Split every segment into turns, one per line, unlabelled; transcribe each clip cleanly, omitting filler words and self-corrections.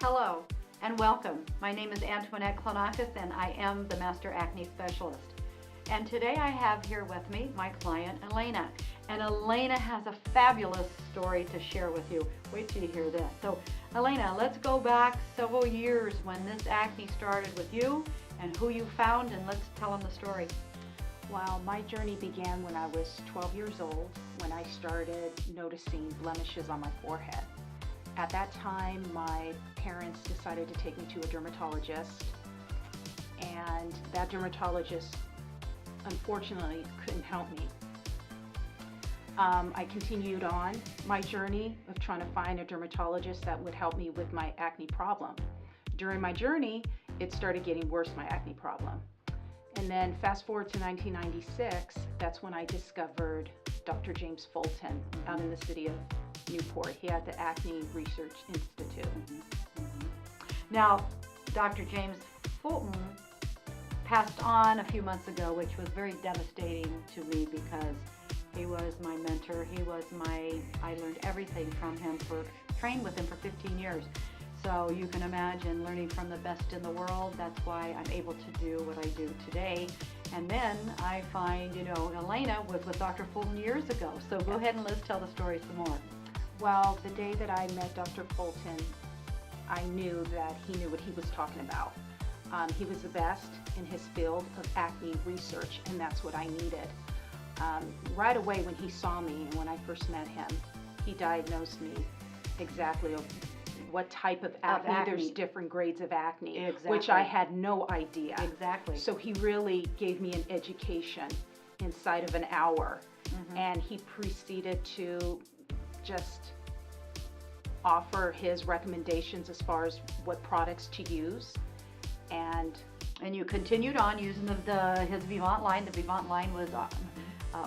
Hello and welcome. My name is Antoinette Klinakis and I am the Master Acne Specialist. And today I have here with me my client Elena. And Elena has a fabulous story to share with you. Wait till you hear this. So Elena, let's go back several years when this acne started with you and who you found, and let's tell them the story.
Well, my journey began when I was 12 years old, when I started noticing blemishes on my forehead. At that time, my parents decided to take me to a dermatologist, and that dermatologist unfortunately couldn't help me. I continued on my journey of trying to find a dermatologist that would help me with my acne problem. During my journey, it started getting worse, my acne problem. And then fast forward to 1996, that's when I discovered Dr. James Fulton out in the city of Newport. He had the Acne Research Institute.
Now, Dr. James Fulton passed on a few months ago, which was very devastating to me because he was my mentor. I learned everything from him, trained with him for 15 years. So you can imagine learning from the best in the world. That's why I'm able to do what I do today. And then I find, Elena was with Dr. Fulton years ago. So go ahead and let's tell the story some more.
Well, the day that I met Dr. Fulton, I knew that he knew what he was talking about. He was the best in his field of acne research, and that's what I needed. Right away when he saw me and when I first met him, he diagnosed me exactly of what type of acne. There's different grades of acne, which I had no idea.
Exactly.
So he really gave me an education inside of an hour, and he proceeded to just offer his recommendations as far as what products to use.
And you continued on using his Vivant line. The Vivant line was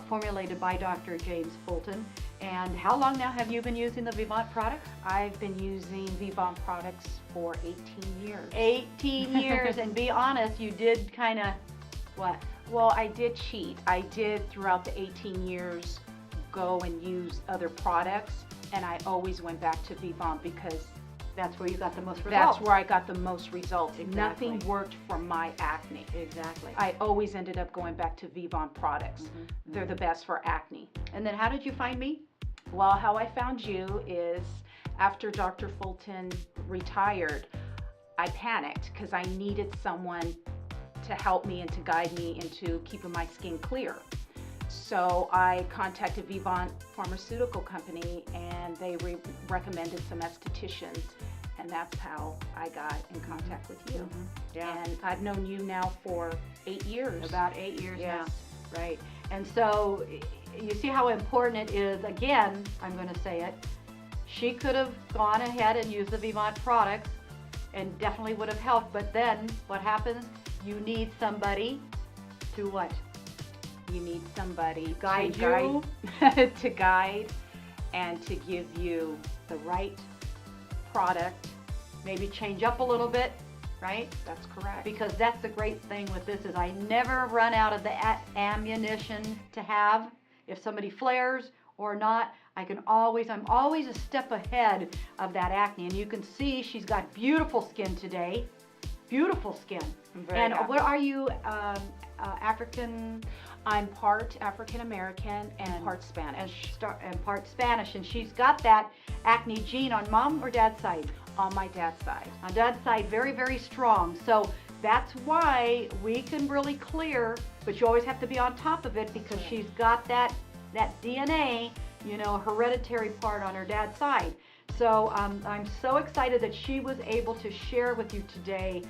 formulated by Dr. James Fulton. And how long now have you been using the Vivant products?
I've been using Vivant products for 18 years.
18 years, and be honest, you did kind of, what?
Well, I did cheat. I did throughout the 18 years go and use other products, and I always went back to Vivant because
that's where you got the most results.
That's where I got the most results.
Exactly.
Nothing worked for my acne.
Exactly.
I always ended up going back to Vivant products. They're the best for acne.
And then how did you find me?
Well, how I found you is after Dr. Fulton retired, I panicked because I needed someone to help me and to guide me into keeping my skin clear. So I contacted Vivant Pharmaceutical Company, and they recommended some estheticians, and that's how I got in contact with you.
Yeah.
And I've known you now for 8 years.
About 8 years
Yes.
now. Right. And so you see how important it is. Again, I'm going to say it. She could have gone ahead and used the Vivant products and definitely would have helped. But then what happens? You need somebody to what?
You need somebody
to guide
to guide and to give you
the right product. Maybe change up a little bit, right?
That's correct.
Because that's the great thing with this is I never run out of the ammunition to have. If somebody flares or not, I'm always a step ahead of that acne. And you can see she's got beautiful skin today. Beautiful skin.
I'm very
and
happy.
What are you, African?
I'm part African American and part Spanish.
And part Spanish. And she's got that acne gene on mom or dad's side?
On my dad's side.
On dad's side, very, very strong. So that's why we can really clear, but you always have to be on top of it because she's got that DNA, hereditary part on her dad's side. So I'm so excited that she was able to share with you today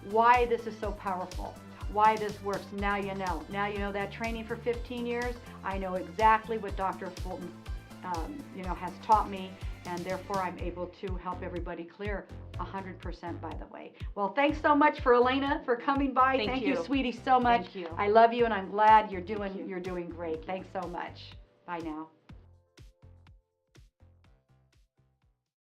why this is so powerful, why this works. Now you know. Now you know that training for 15 years. I know exactly what Dr. Fulton, has taught me, and therefore I'm able to help everybody clear 100%, by the way. Well, thanks so much for Elena for coming by.
Thank
you, sweetie, so much.
Thank you.
I love you, and I'm glad you're doing great. Thanks so much. Bye now.